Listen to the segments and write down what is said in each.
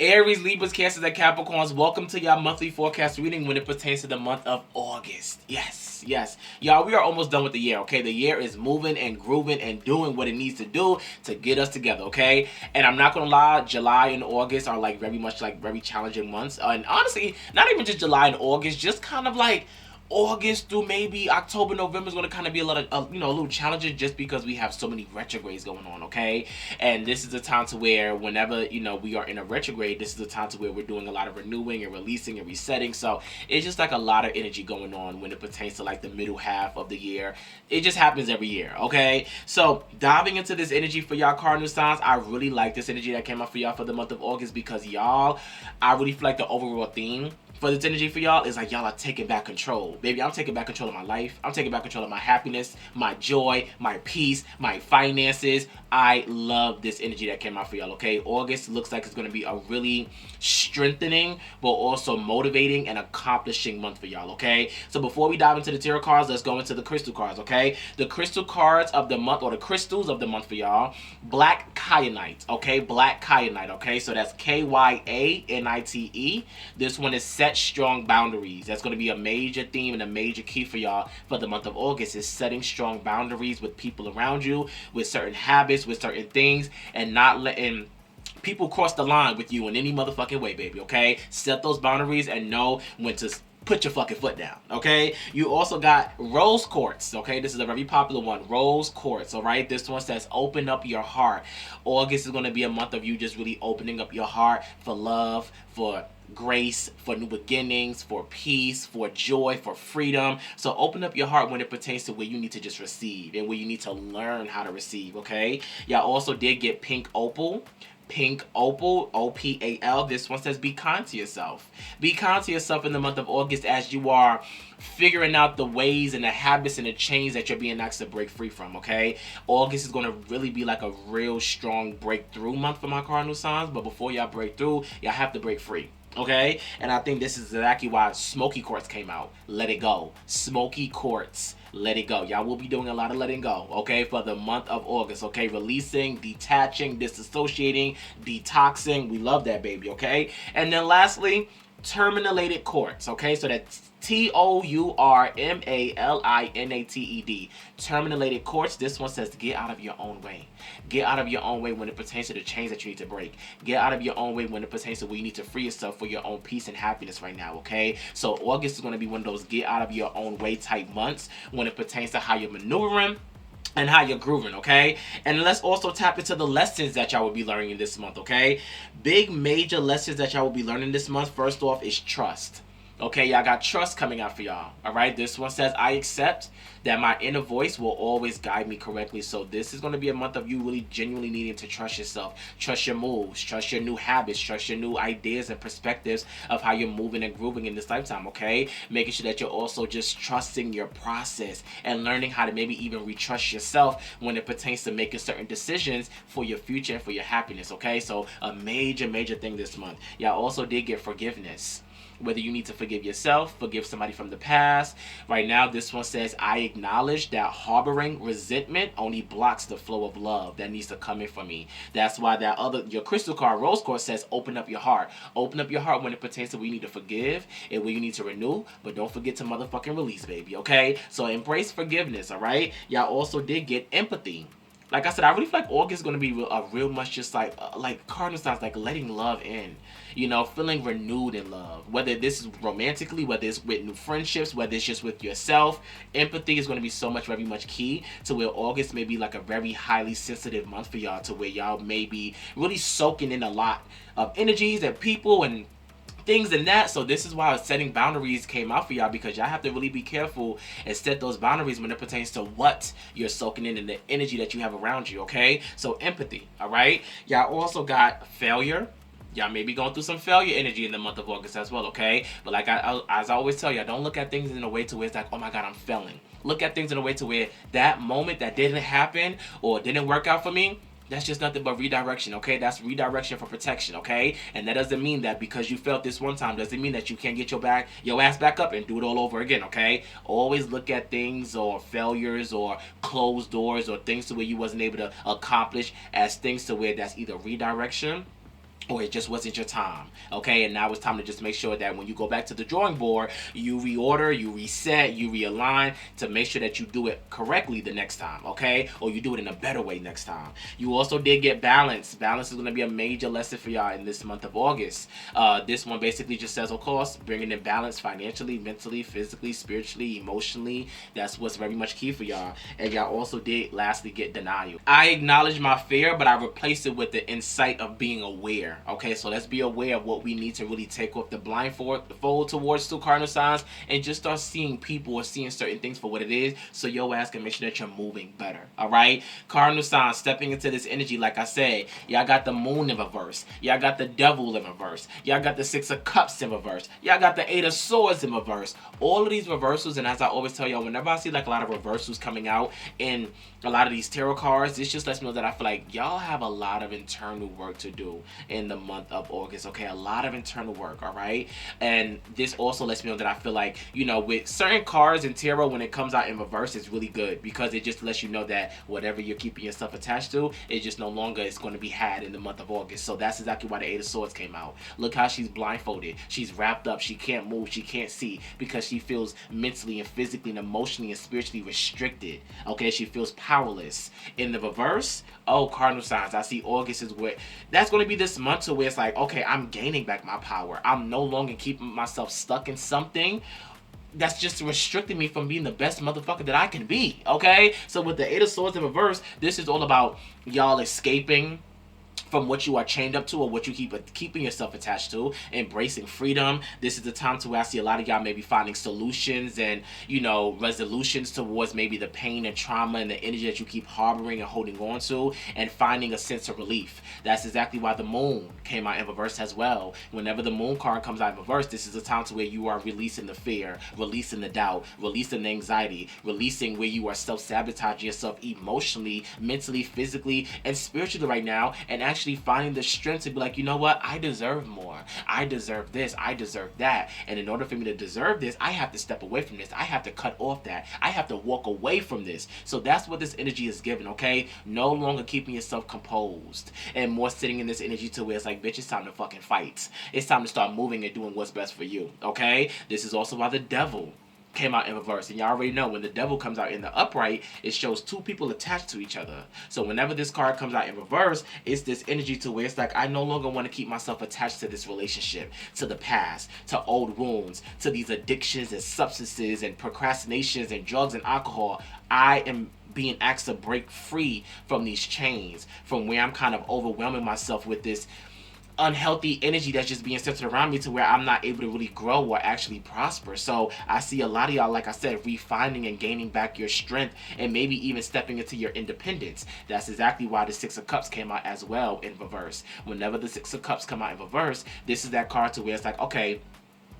Aries, Libras, Cancers, and Capricorns, welcome to your monthly forecast reading when it pertains to the month of August. Yes, yes. Y'all, we are almost done with the year, okay? The year is moving and grooving and doing what it needs to do to get us together, okay? And I'm not gonna lie, July and August are like very much like very challenging months. And honestly, not even just July and August, just kind of like August through maybe October, November is going to kind of be a lot of, a little challenging just because we have so many retrogrades going on, okay? And this is the time to where whenever, we are in a retrograde, this is the time to where we're doing a lot of renewing and releasing and resetting. So it's just like a lot of energy going on when it pertains to like the middle half of the year. It just happens every year, okay? So diving into this energy for y'all Cardinal signs, I really like this energy that came out for y'all for the month of August because y'all, I really feel like the overall theme for this energy for y'all is like y'all are taking back control. Baby, I'm taking back control of my life. I'm taking back control of my happiness, my joy, my peace, my finances. I love this energy that came out for y'all, okay? August looks like it's going to be a really strengthening, but also motivating and accomplishing month for y'all, okay? So before we dive into the tarot cards, let's go into the crystal cards, okay? The crystal cards of the month, or the crystals of the month for y'all, black kyanite, okay? Black kyanite, okay? So that's Kyanite. This one is set strong boundaries. That's going to be a major theme and a major key for y'all for the month of August, is setting strong boundaries with people around you, with certain habits, with certain things, and not letting people cross the line with you in any motherfucking way, baby, okay? Set those boundaries and know when to put your fucking foot down, okay? You also got rose quartz, okay? This is a very popular one, rose quartz, all right? This one says open up your heart. August is going to be a month of you just really opening up your heart for love, for grace, for new beginnings, for peace, for joy, for freedom. So open up your heart when it pertains to where you need to just receive and where you need to learn how to receive, okay? Y'all also did get pink opal. Pink opal, OPAL. This one says be kind to yourself. Be kind to yourself in the month of August as you are figuring out the ways and the habits and the chains that you're being asked to break free from, okay? August is going to really be like a real strong breakthrough month for my cardinal signs, but before y'all break through, y'all have to break free. Okay? And I think this is exactly why Smoky Quartz came out. Let it go. Smoky Quartz. Let it go. Y'all will be doing a lot of letting go, okay, for the month of August, okay? Releasing, detaching, disassociating, detoxing. We love that, baby, okay? And then lastly, terminated quartz, okay? So that's TOURMALINATED. Terminated quartz. This one says get out of your own way. Get out of your own way when it pertains to the chains that you need to break. Get out of your own way when it pertains to where you need to free yourself for your own peace and happiness right now, okay? So August is going to be one of those get out of your own way type months when it pertains to how you're maneuvering and how you're grooving, okay? And let's also tap into the lessons that y'all will be learning this month, okay? Big major lessons that y'all will be learning this month. First off is trust. Okay, y'all got trust coming out for y'all. All right, this one says, I accept that my inner voice will always guide me correctly. So this is going to be a month of you really genuinely needing to trust yourself, trust your moves, trust your new habits, trust your new ideas and perspectives of how you're moving and grooving in this lifetime, okay? Making sure that you're also just trusting your process and learning how to maybe even retrust yourself when it pertains to making certain decisions for your future and for your happiness, okay? So a major, major thing this month. Y'all also did get forgiveness. Whether you need to forgive yourself, forgive somebody from the past. Right now, this one says, I acknowledge that harboring resentment only blocks the flow of love that needs to come in for me. That's why your crystal card, rose quartz, says, open up your heart. Open up your heart when it pertains to where you need to forgive and where you need to renew, but don't forget to motherfucking release, baby, okay? So embrace forgiveness, all right? Y'all also did get empathy. Like I said, I really feel like August is going to be a real much just like cardinal signs, like letting love in, feeling renewed in love. Whether this is romantically, whether it's with new friendships, whether it's just with yourself, empathy is going to be so much, very much key to where August may be like a very highly sensitive month for y'all, to where y'all may be really soaking in a lot of energies and people and things and that. So this is why setting boundaries came out for y'all, because y'all have to really be careful and set those boundaries when it pertains to what you're soaking in and the energy that you have around you, okay? So empathy, all right? Y'all also got failure. Y'all may be going through some failure energy in the month of August as well, okay? But like as I always tell y'all, don't look at things in a way to where it's like, oh my God, I'm failing. Look at things in a way to where that moment that didn't happen or didn't work out for me, that's just nothing but redirection, okay? That's redirection for protection, okay? And that doesn't mean that because you felt this one time, doesn't mean that you can't get your ass back up and do it all over again, okay? Always look at things or failures or closed doors or things to where you wasn't able to accomplish as things to where that's either redirection or it just wasn't your time. Okay, and now it's time to just make sure that when you go back to the drawing board, you reorder, you reset, you realign to make sure that you do it correctly the next time. Okay, or you do it in a better way next time. You also did get balance. Balance is going to be a major lesson for y'all in this month of August. This one basically just says, of course, bringing in balance financially, mentally, physically, spiritually, emotionally. That's what's very much key for y'all. And y'all also did lastly get denial. I acknowledge my fear, but I replaced it with the insight of being aware. Okay, so let's be aware of what we need to really take off the blindfold towards two cardinal signs and just start seeing people or seeing certain things for what it is, so your ass can make sure that you're moving better. All right, cardinal signs stepping into this energy. Like I said, y'all got the moon in reverse, y'all got the devil in reverse, y'all got the 6 of cups in reverse, y'all got the 8 of swords in reverse. All of these reversals, and as I always tell y'all, whenever I see like a lot of reversals coming out in a lot of these tarot cards, this just lets me know that I feel like y'all have a lot of internal work to do in the month of August. Okay, a lot of internal work. All right, and this also lets me know that I feel like, you know, with certain cards in tarot, when it comes out in reverse, it's really good because it just lets you know that whatever you're keeping yourself attached to, it just no longer is going to be had in the month of August. So that's exactly why the 8 of swords came out. Look how she's blindfolded, she's wrapped up, she can't move, she can't see because she feels mentally and physically and emotionally and spiritually restricted. Okay, she feels powerless. In the reverse, oh, cardinal signs, I see August is where that's going to be this month to where it's like, okay, I'm gaining back my power. I'm no longer keeping myself stuck in something that's just restricting me from being the best motherfucker that I can be. Okay, so with the 8 of swords in reverse, this is all about y'all escaping from what you are chained up to or what you keeping yourself attached to, embracing freedom. This is the time to where I see a lot of y'all maybe finding solutions and, you know, resolutions towards maybe the pain and trauma and the energy that you keep harboring and holding on to, and finding a sense of relief. That's exactly why the moon came out in reverse as well. Whenever the moon card comes out in reverse, this is a time to where you are releasing the fear, releasing the doubt, releasing the anxiety, releasing where you are self-sabotaging yourself emotionally, mentally, physically, and spiritually right now, and actually finding the strength to be like, you know what, I deserve more, I deserve this, I deserve that, and in order for me to deserve this, I have to step away from this, I have to cut off that, I have to walk away from this. So that's what this energy is giving. Okay, no longer keeping yourself composed and more sitting in this energy to where it's like, bitch, it's time to fucking fight, it's time to start moving and doing what's best for you. Okay, this is also why the devil came out in reverse. And y'all already know when the devil comes out in the upright, it shows two people attached to each other. So whenever this card comes out in reverse, it's this energy to where it's like, I no longer want to keep myself attached to this relationship, to the past, to old wounds, to these addictions and substances and procrastinations and drugs and alcohol. I am being asked to break free from these chains, from where I'm kind of overwhelming myself with this unhealthy energy that's just being centered around me to where I'm not able to really grow or actually prosper. So I see a lot of y'all, like I said, refining and gaining back your strength and maybe even stepping into your independence. That's exactly why the 6 of Cups came out as well in reverse. Whenever the 6 of Cups come out in reverse, this is that card to where it's like, okay,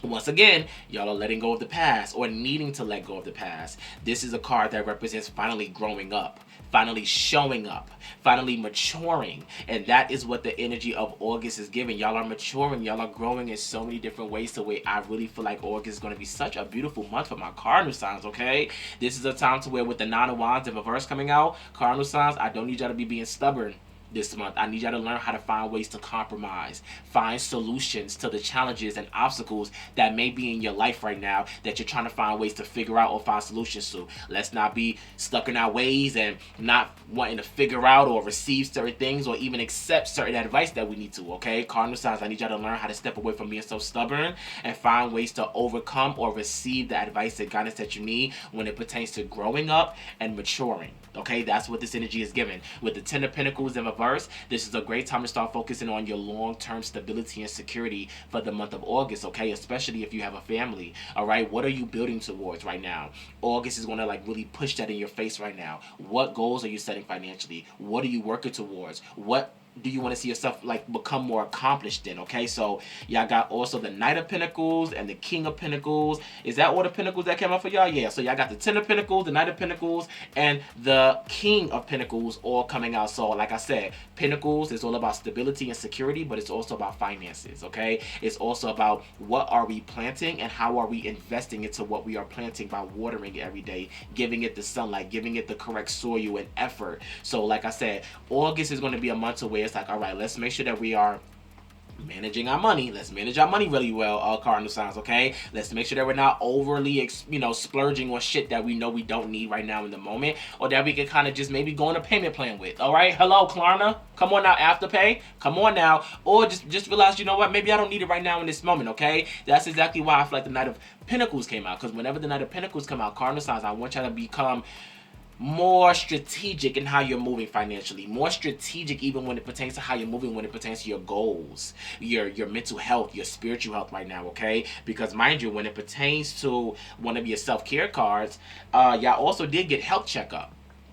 once again, y'all are letting go of the past or needing to let go of the past. This is a card that represents finally growing up, finally showing up, finally maturing. And that is what the energy of August is giving. Y'all are maturing. Y'all are growing in so many different ways. The way I really feel like August is going to be such a beautiful month for my cardinal signs, okay? This is a time to where with the 9 of Wands in reverse coming out, cardinal signs, I don't need y'all to be being stubborn this month. I need y'all to learn how to find ways to compromise, find solutions to the challenges and obstacles that may be in your life right now that you're trying to find ways to figure out or find solutions to. Let's not be stuck in our ways and not wanting to figure out or receive certain things or even accept certain advice that we need to, okay? Cardinal signs, I need y'all to learn how to step away from being so stubborn and find ways to overcome or receive the advice and guidance that you need when it pertains to growing up and maturing. Okay, that's what this energy is giving. With the 10 of Pentacles in reverse, this is a great time to start focusing on your long-term stability and security for the month of August, okay? Especially if you have a family, all right? What are you building towards right now? August is going to like really push that in your face right now. What goals are you setting financially? What are you working towards? What do you want to see yourself like become more accomplished in? Okay, so y'all got also the Knight of Pentacles and the King of Pentacles. Is that all the Pentacles that came out for y'all? Yeah, so y'all got the 10 of Pentacles, the Knight of Pentacles, and the King of Pentacles all coming out. So like I said, Pentacles is all about stability and security, but it's also about finances, okay? It's also about what are we planting and how are we investing into what we are planting by watering it every day, giving it the sunlight, giving it the correct soil and effort. So like I said, August is going to be a month away. It's like, all right, let's make sure that we are managing our money. Let's manage our money really well, cardinal signs, okay? Let's make sure that we're not overly, splurging on shit that we know we don't need right now in the moment, or that we can kind of just maybe go on a payment plan with, all right? Hello, Klarna. Come on now, Afterpay. Come on now. Or just realize, you know what? Maybe I don't need it right now in this moment, okay? That's exactly why I feel like the Knight of Pentacles came out, because whenever the Knight of Pentacles come out, cardinal signs, I want y'all to become more strategic in how you're moving financially, more strategic even when it pertains to how you're moving when it pertains to your goals, your mental health, your spiritual health right now, okay? Because mind you, when it pertains to one of your self-care cards, y'all also did get health checkup.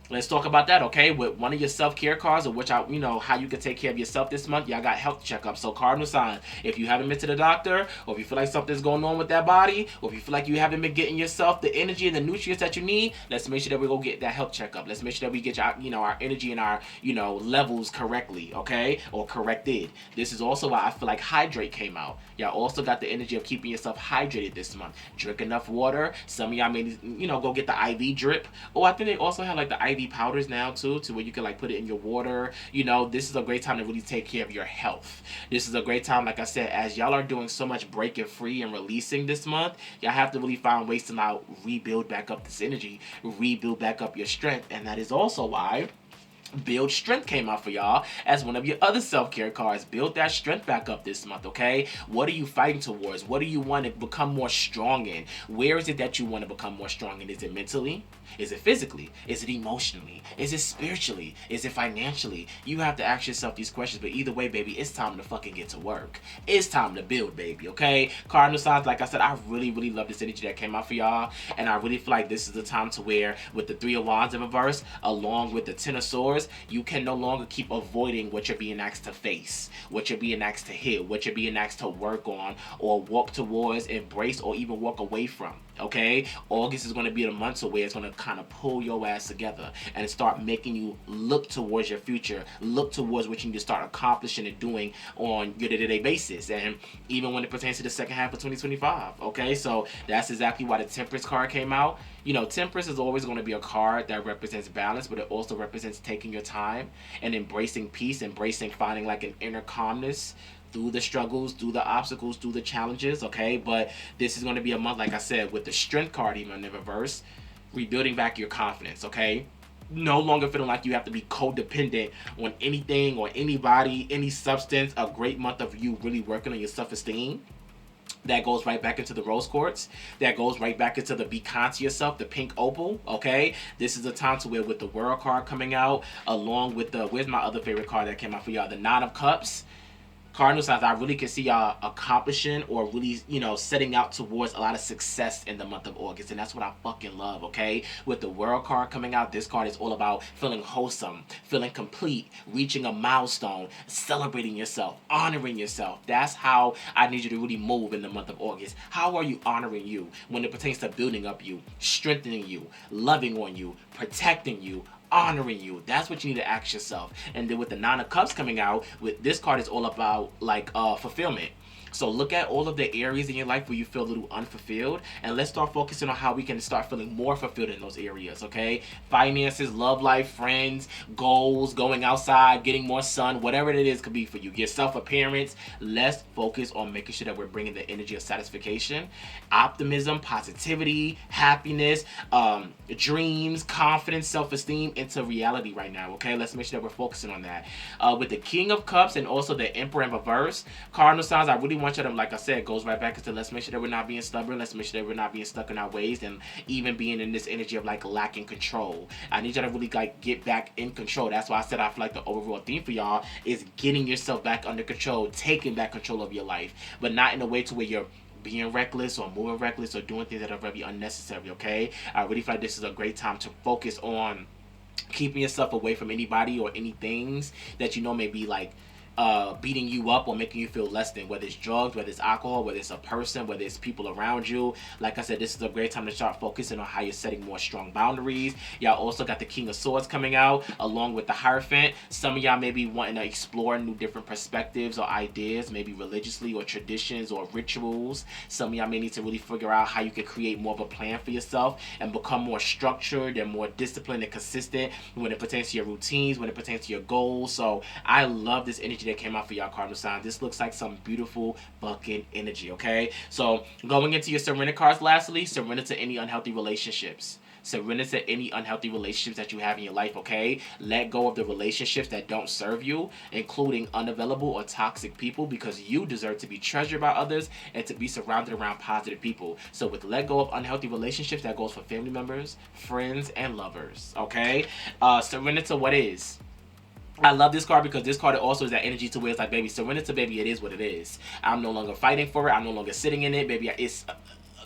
Let's talk about that, okay? With one of your self-care cards, of which how you can take care of yourself this month, y'all got health checkups. So cardinal sign, if you haven't been to the doctor, or if you feel like something's going on with that body, or if you feel like you haven't been getting yourself the energy and the nutrients that you need, let's make sure that we go get that health checkup. Let's make sure that we get our energy and our, levels correctly, okay? Or corrected. This is also why I feel like hydrate came out. Y'all also got the energy of keeping yourself hydrated this month. Drink enough water. Some of y'all may, go get the IV drip. Oh, I think they also have like the IV powders now too, to where you can like put it in your water. This is a great time to really take care of your health. This is a great time, like I said, as y'all are doing so much breaking free and releasing this month, y'all have to really find ways to now rebuild back up this energy, rebuild back up your strength. And that is also why Build Strength came out for y'all as one of your other self-care cards. Build that strength back up this month, okay? What are you fighting towards? What do you want to become more strong in? Where is it that you want to become more strong in? Is it mentally? Is it physically? Is it emotionally? Is it spiritually? Is it financially? You have to ask yourself these questions, but either way, baby, it's time to fucking get to work. It's time to build, baby, okay? Cardinal signs, like I said, I really, really love this energy that came out for y'all, and I really feel like this is the time to where, with the Three of Wands in reverse, along with the Ten of Swords, you can no longer keep avoiding what you're being asked to face, what you're being asked to heal, what you're being asked to work on, or walk towards, embrace, or even walk away from. Okay, August is going to be the month where it's going to kind of pull your ass together and start making you look towards your future, look towards what you need to start accomplishing and doing on your day-to-day basis, and even when it pertains to the second half of 2025. Okay, so that's exactly why the Temperance card came out. Temperance is always going to be a card that represents balance, but it also represents taking your time and embracing peace, embracing finding like an inner calmness through the struggles, through the obstacles, through the challenges, okay? But this is going to be a month, like I said, with the Strength card even in reverse, rebuilding back your confidence, okay? No longer feeling like you have to be codependent on anything or anybody, any substance. A great month of you really working on your self-esteem. That goes right back into the rose quartz. That goes right back into the be kind to yourself, the pink opal, okay? This is a time to where with the World card coming out, along with the, where's my other favorite card that came out for y'all? The Nine of Cups. Cardinal signs, I really can see y'all accomplishing or really, setting out towards a lot of success in the month of August. And that's what I fucking love, okay? With the World card coming out, this card is all about feeling wholesome, feeling complete, reaching a milestone, celebrating yourself, honoring yourself. That's how I need you to really move in the month of August. How are you honoring you when it pertains to building up you, strengthening you, loving on you, protecting you, honoring you? That's what you need to ask yourself. And then with the Nine of Cups coming out, with this card is all about like fulfillment. So look at all of the areas in your life where you feel a little unfulfilled, and let's start focusing on how we can start feeling more fulfilled in those areas, okay? Finances, love life, friends, goals, going outside, getting more sun, whatever it is could be for you. Your self-appearance. Let's focus on making sure that we're bringing the energy of satisfaction, optimism, positivity, happiness, dreams, confidence, self-esteem into reality right now, okay? Let's make sure that we're focusing on that. With the King of Cups and also the Emperor in reverse, cardinal signs, I really want you to, like I said, goes right back into let's make sure that we're not being stubborn. Let's make sure that we're not being stuck in our ways and even being in this energy of like lacking control. I need you to really like get back in control. That's why I said I feel like the overall theme for y'all is getting yourself back under control, taking back control of your life, but not in a way to where you're being reckless or moving reckless or doing things that are very unnecessary, okay? I really feel like this is a great time to focus on keeping yourself away from anybody or any things that may be like beating you up or making you feel less than, whether it's drugs, whether it's alcohol, whether it's a person, whether it's people around you. Like I said, this is a great time to start focusing on how you're setting more strong boundaries. Y'all also got the King of Swords coming out along with the Hierophant. Some of y'all may be wanting to explore new different perspectives or ideas, maybe religiously or traditions or rituals. Some of y'all may need to really figure out how you can create more of a plan for yourself and become more structured and more disciplined and consistent when it pertains to your routines, when it pertains to your goals. So I love this energy energy that came out for y'all cardinal signs. This looks like some beautiful fucking energy, okay? So going into your surrender cards, lastly, surrender to any unhealthy relationships. Surrender to any unhealthy relationships that you have in your life, okay? Let go of the relationships that don't serve you, including unavailable or toxic people, because you deserve to be treasured by others and to be surrounded around positive people. So with let go of unhealthy relationships, that goes for family members, friends, and lovers, okay? Surrender to what is. I love this card because this card also is that energy to where it's like, baby, surrender to, baby, it is what it is. I'm no longer fighting for it. I'm no longer sitting in it, baby. It's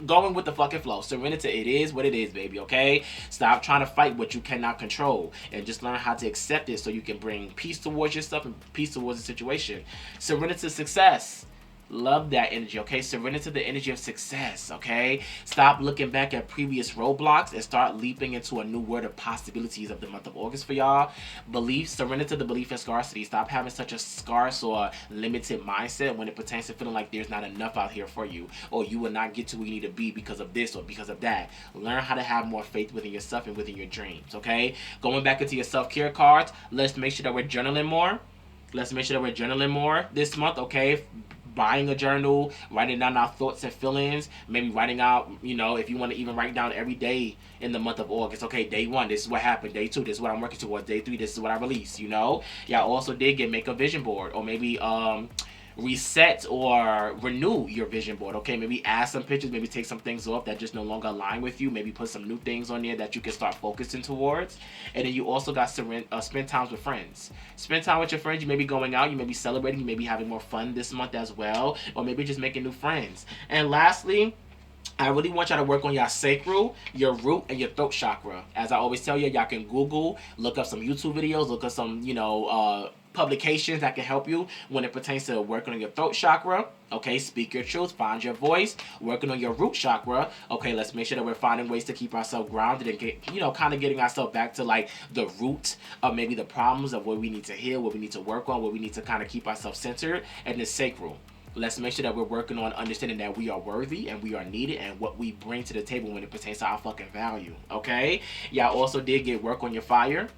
going with the fucking flow. Surrender to it is what it is, baby, okay? Stop trying to fight what you cannot control and just learn how to accept it so you can bring peace towards yourself and peace towards the situation. Surrender to success. Love that energy, okay? Surrender to the energy of success, okay? Stop looking back at previous roadblocks and start leaping into a new world of possibilities of the month of August for y'all. Surrender to the belief in scarcity. Stop having such a scarce or limited mindset when it pertains to feeling like there's not enough out here for you, or you will not get to where you need to be because of this or because of that. Learn how to have more faith within yourself and within your dreams, okay? Going back into your self-care cards, let's make sure that we're journaling more. Let's make sure that we're journaling more this month, okay? Buying a journal, writing down our thoughts and feelings, maybe writing out, if you want to even write down every day in the month of August. Okay, day 1, this is what happened. Day 2, this is what I'm working towards. Day 3, this is what I released, Y'all also did make a vision board, or maybe reset or renew your vision board, okay? Maybe add some pictures, maybe take some things off that just no longer align with you, maybe put some new things on there that you can start focusing towards. And then you also got to spend time with friends. Spend time with your friends. You may be going out, you may be celebrating, you may be having more fun this month as well, or maybe just making new friends. And lastly, I really want y'all to work on your sacral, your root, and your throat chakra. As I always tell you, y'all can Google, look up some YouTube videos, look up some, publications that can help you when it pertains to working on your throat chakra. Okay, speak your truth, find your voice, working on your root chakra. Okay, let's make sure that we're finding ways to keep ourselves grounded and get, kind of getting ourselves back to like the root of maybe the problems of where we need to heal, what we need to work on, where we need to kind of keep ourselves centered, and the sacral. Let's make sure that we're working on understanding that we are worthy and we are needed and what we bring to the table when it pertains to our fucking value, okay? Y'all also did get work on your fire.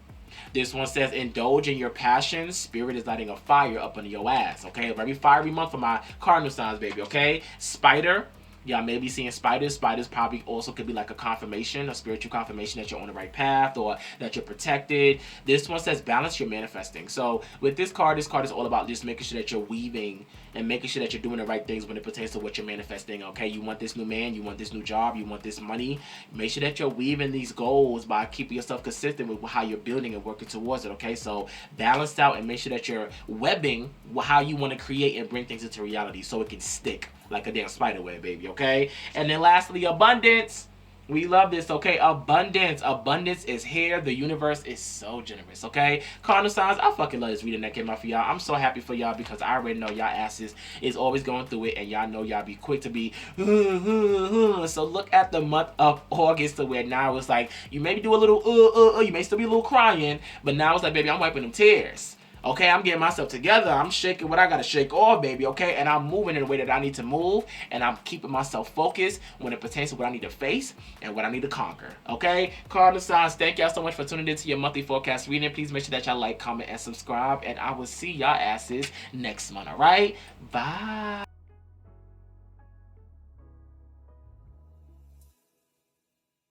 This one says, indulge in your passions. Spirit is lighting a fire up under your ass, okay? A very fiery month for my cardinal signs, baby, okay? Spider. Y'all may be seeing spiders. Spiders probably also could be like a confirmation, a spiritual confirmation that you're on the right path or that you're protected. This one says balance your manifesting. So with this card is all about just making sure that you're weaving and making sure that you're doing the right things when it pertains to what you're manifesting, okay? You want this new man, you want this new job, you want this money. Make sure that you're weaving these goals by keeping yourself consistent with how you're building and working towards it, okay? So balance out and make sure that you're webbing how you want to create and bring things into reality so it can stick like a damn spider web, baby, okay? And then lastly, abundance. We love this, okay? Abundance. Abundance is here. The universe is so generous, okay? Cardinal signs, I fucking love this reading that came out for y'all. I'm so happy for y'all because I already know y'all asses is always going through it, and y'all know y'all be quick to be so look at the month of August to where now it's like you maybe do a little you may still be a little crying, but now it's like, baby, I'm wiping them tears. Okay, I'm getting myself together. I'm shaking what I gotta shake off, baby, okay? And I'm moving in the way that I need to move. And I'm keeping myself focused when it pertains to what I need to face and what I need to conquer, okay? Cardinal signs, thank y'all so much for tuning into your monthly forecast reading. Please make sure that y'all like, comment, and subscribe. And I will see y'all asses next month, all right? Bye.